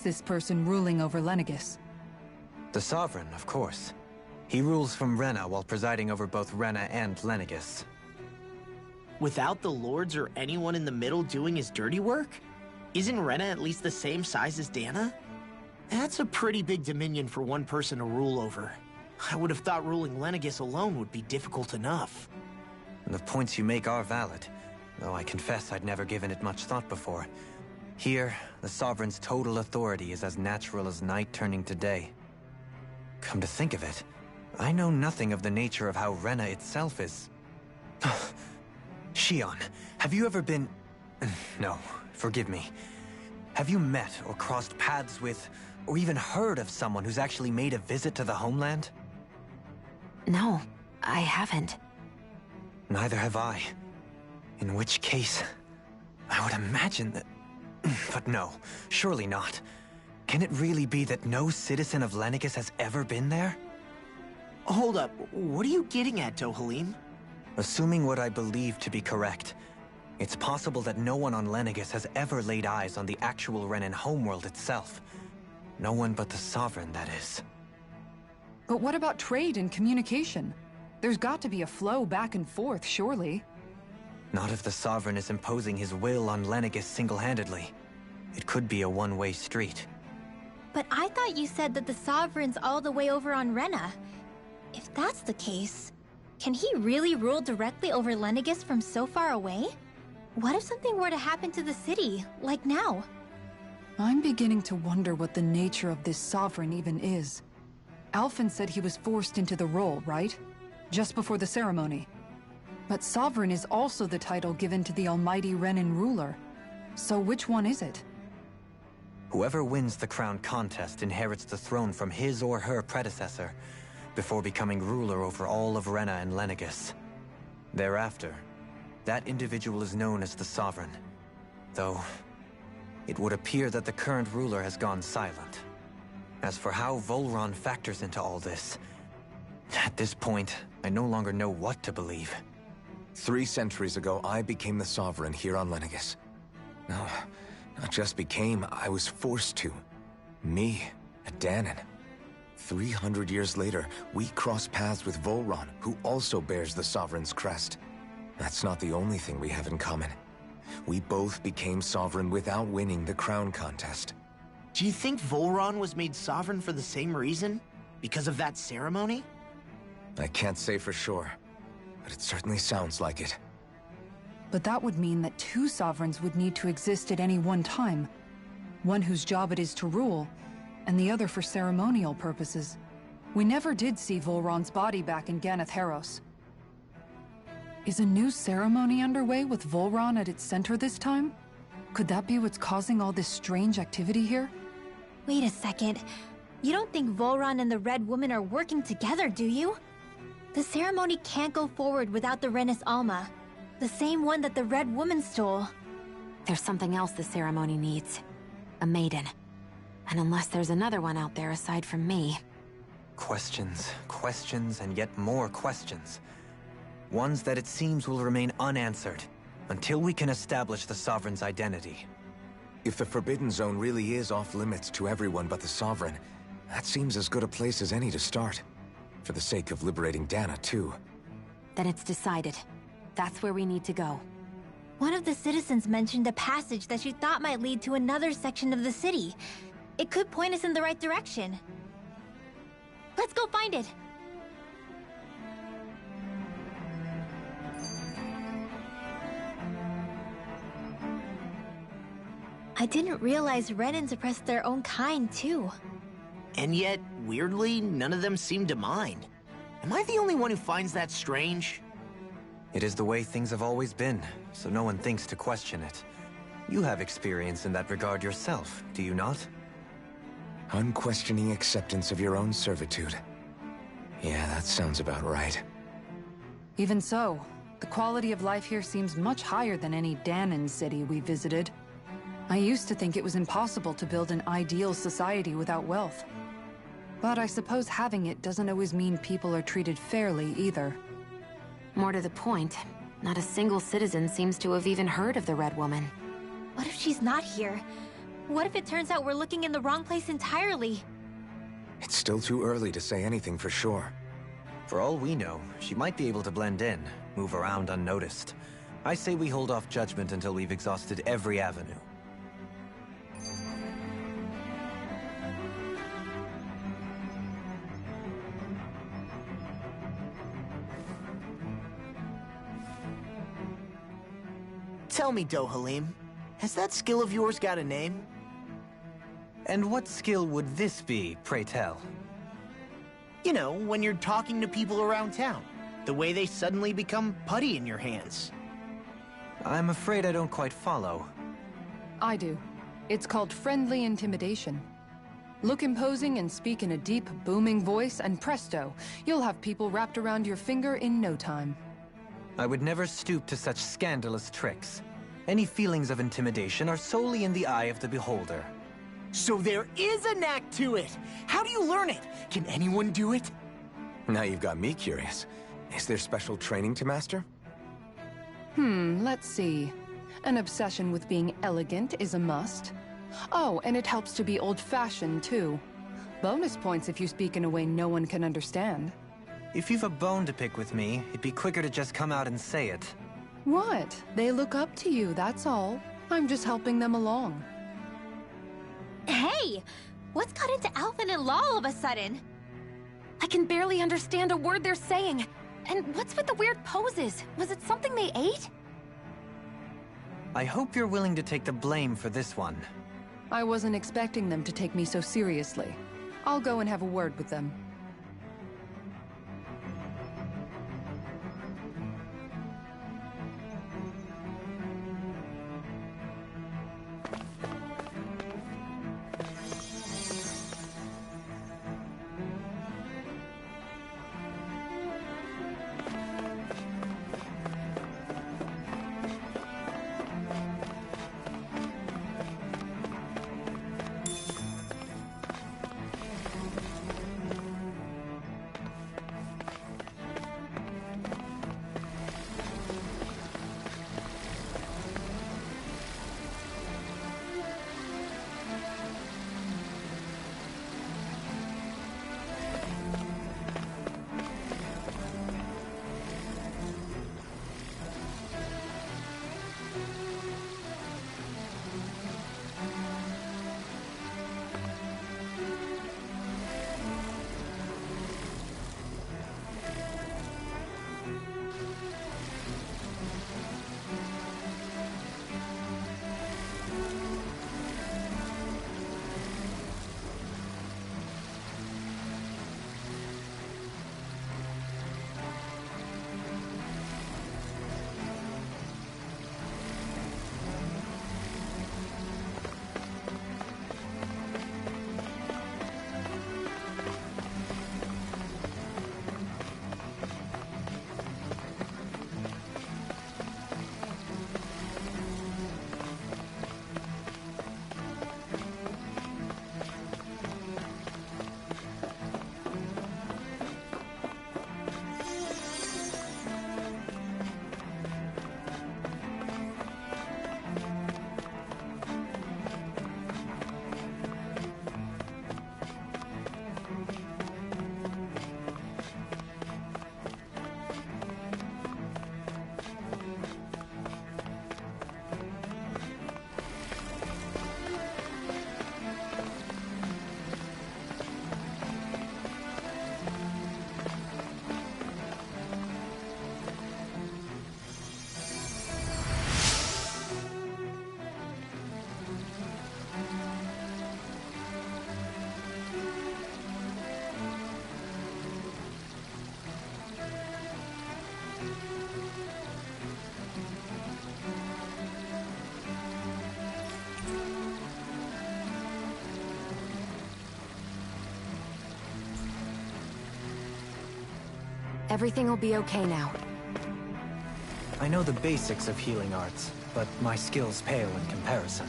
this person ruling over Lenegis? The Sovereign, of course. He rules from Rena while presiding over both Rena and Lenegis. Without the lords or anyone in the middle doing his dirty work? Isn't Rena at least the same size as Dana? That's a pretty big dominion for one person to rule over. I would have thought ruling Lenegis alone would be difficult enough. The points you make are valid, though I confess I'd never given it much thought before. Here, the Sovereign's total authority is as natural as night turning to day. Come to think of it, I know nothing of the nature of how Rena itself is. Shion, have you ever been... No, forgive me. Have you met or crossed paths with, or even heard of someone who's actually made a visit to the homeland? No, I haven't. Neither have I. In which case, I would imagine that... But no, surely not. Can it really be that no citizen of Lenegis has ever been there? Hold up, what are you getting at, Dohalim? Assuming what I believe to be correct, it's possible that no one on Lenegis has ever laid eyes on the actual Renan homeworld itself. No one but the Sovereign, that is. But what about trade and communication? There's got to be a flow back and forth, surely. Not if the Sovereign is imposing his will on Lenegis single-handedly. It could be a one-way street. But I thought you said that the Sovereign's all the way over on Rena. If that's the case, can he really rule directly over Lenegis from so far away? What if something were to happen to the city, like now? I'm beginning to wonder what the nature of this Sovereign even is. Alphen said he was forced into the role, right? Just before the ceremony. But Sovereign is also the title given to the almighty Renan ruler. So which one is it? Whoever wins the crown contest inherits the throne from his or her predecessor, before becoming ruler over all of Rena and Lenegis. Thereafter, that individual is known as the Sovereign. Though, it would appear that the current ruler has gone silent. As for how Volron factors into all this, at this point, I no longer know what to believe. 3 centuries ago, I became the Sovereign here on Lenegis. No, not just became, I was forced to. Me, a Dahnan. 300 years later, we cross paths with Volron, who also bears the Sovereign's crest. That's not the only thing we have in common. We both became Sovereign without winning the crown contest. Do you think Volron was made Sovereign for the same reason? Because of that ceremony? I can't say for sure, but it certainly sounds like it. But that would mean that 2 Sovereigns would need to exist at any one time. One whose job it is to rule, and the other for ceremonial purposes. We never did see Volron's body back in Ganath Haros. Is a new ceremony underway with Volron at its center this time? Could that be what's causing all this strange activity here? Wait a second. You don't think Volron and the Red Woman are working together, do you? The ceremony can't go forward without the Renis Alma. The same one that the Red Woman stole. There's something else the ceremony needs. A maiden. And unless there's another one out there aside from me... Questions, questions, and yet more questions. Ones that it seems will remain unanswered, until we can establish the Sovereign's identity. If the Forbidden Zone really is off-limits to everyone but the Sovereign, that seems as good a place as any to start. For the sake of liberating Dana, too. Then it's decided. That's where we need to go. One of the citizens mentioned a passage that she thought might lead to another section of the city. It could point us in the right direction. Let's go find it! I didn't realize Renans oppressed their own kind, too. And yet, weirdly, none of them seem to mind. Am I the only one who finds that strange? It is the way things have always been, so no one thinks to question it. You have experience in that regard yourself, do you not? Unquestioning acceptance of your own servitude. Yeah, that sounds about right. Even so, the quality of life here seems much higher than any Dahnan city we visited. I used to think it was impossible to build an ideal society without wealth. But I suppose having it doesn't always mean people are treated fairly either. More to the point, not a single citizen seems to have even heard of the Red Woman. What if she's not here? What if it turns out we're looking in the wrong place entirely? It's still too early to say anything for sure. For all we know, she might be able to blend in, move around unnoticed. I say we hold off judgment until we've exhausted every avenue. Tell me, Dohalim, has that skill of yours got a name? And what skill would this be, pray tell? You know, when you're talking to people around town. The way they suddenly become putty in your hands. I'm afraid I don't quite follow. I do. It's called friendly intimidation. Look imposing and speak in a deep, booming voice, and presto, you'll have people wrapped around your finger in no time. I would never stoop to such scandalous tricks. Any feelings of intimidation are solely in the eye of the beholder. So there is a knack to it! How do you learn it? Can anyone do it? Now you've got me curious. Is there special training to master? Let's see. An obsession with being elegant is a must. Oh, and it helps to be old-fashioned, too. Bonus points if you speak in a way no one can understand. If you've a bone to pick with me, it'd be quicker to just come out and say it. What? They look up to you, that's all. I'm just helping them along. Hey! What's got into Alphen and Law all of a sudden? I can barely understand a word they're saying. And what's with the weird poses? Was it something they ate? I hope you're willing to take the blame for this one. I wasn't expecting them to take me so seriously. I'll go and have a word with them. Everything will be okay now. I know the basics of healing arts, but my skills pale in comparison.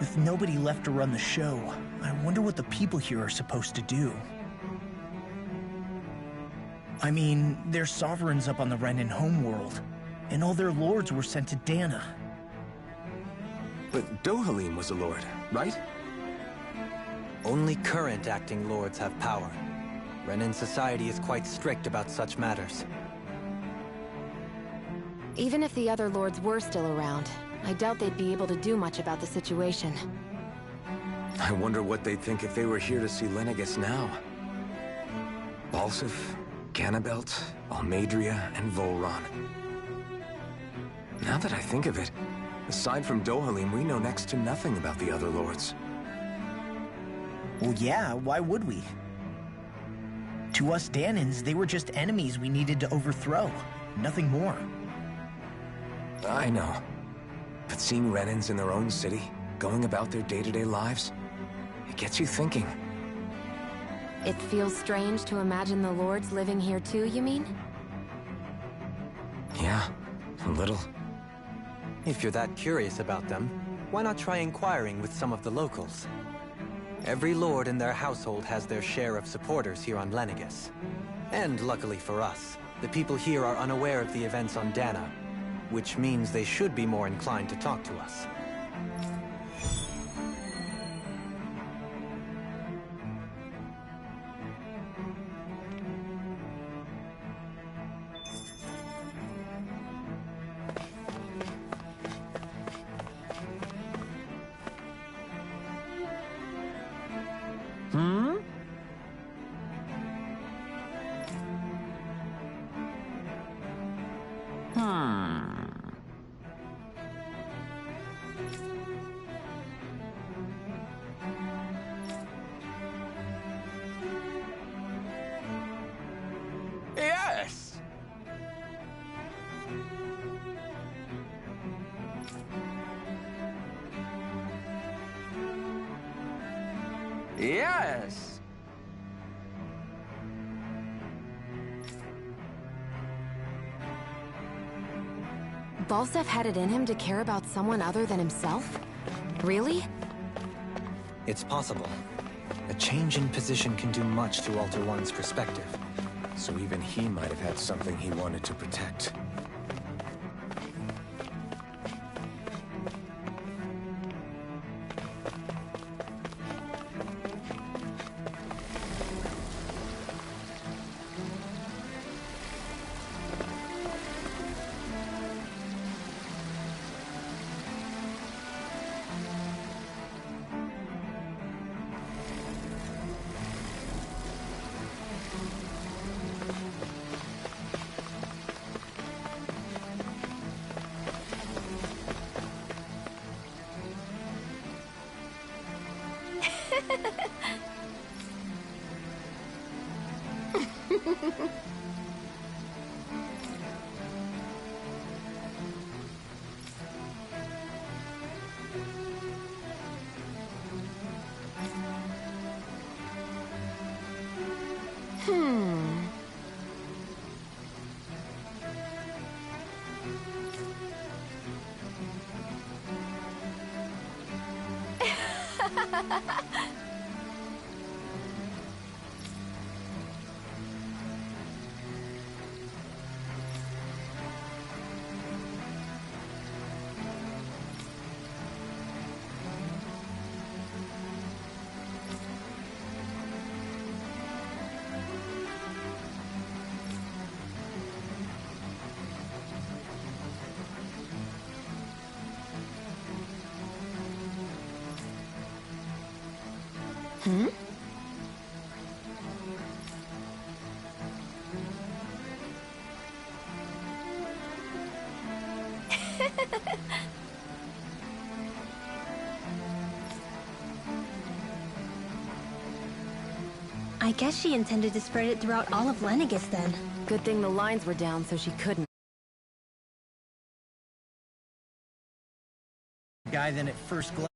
With nobody left to run the show, I wonder what the people here are supposed to do. I mean, there's sovereigns up on the Renan homeworld, and all their lords were sent to Dana. But Dohalim was a lord, right? Only current acting lords have power. Renan society is quite strict about such matters. Even if the other lords were still around, I doubt they'd be able to do much about the situation. I wonder what they'd think if they were here to see Lenegis now. Balsif, Ganabelt, Almeidria, and Volron. Now that I think of it, aside from Dohalim, we know next to nothing about the other lords. Well, yeah, why would we? To us Danans, they were just enemies we needed to overthrow. Nothing more. I know. But seeing Renans in their own city, going about their day-to-day lives, it gets you thinking. It feels strange to imagine the lords living here too, you mean? Yeah, a little. If you're that curious about them, why not try inquiring with some of the locals? Every lord in their household has their share of supporters here on Lenegis. And luckily for us, the people here are unaware of the events on Dana, which means they should be more inclined to talk to us. Yes! Yes! Balsef had it in him to care about someone other than himself? Really? It's possible. A change in position can do much to alter one's perspective. So even he might have had something he wanted to protect. I guess she intended to spread it throughout all of Lenegis then. Good thing the lines were down so she couldn't. Guy than at first glance.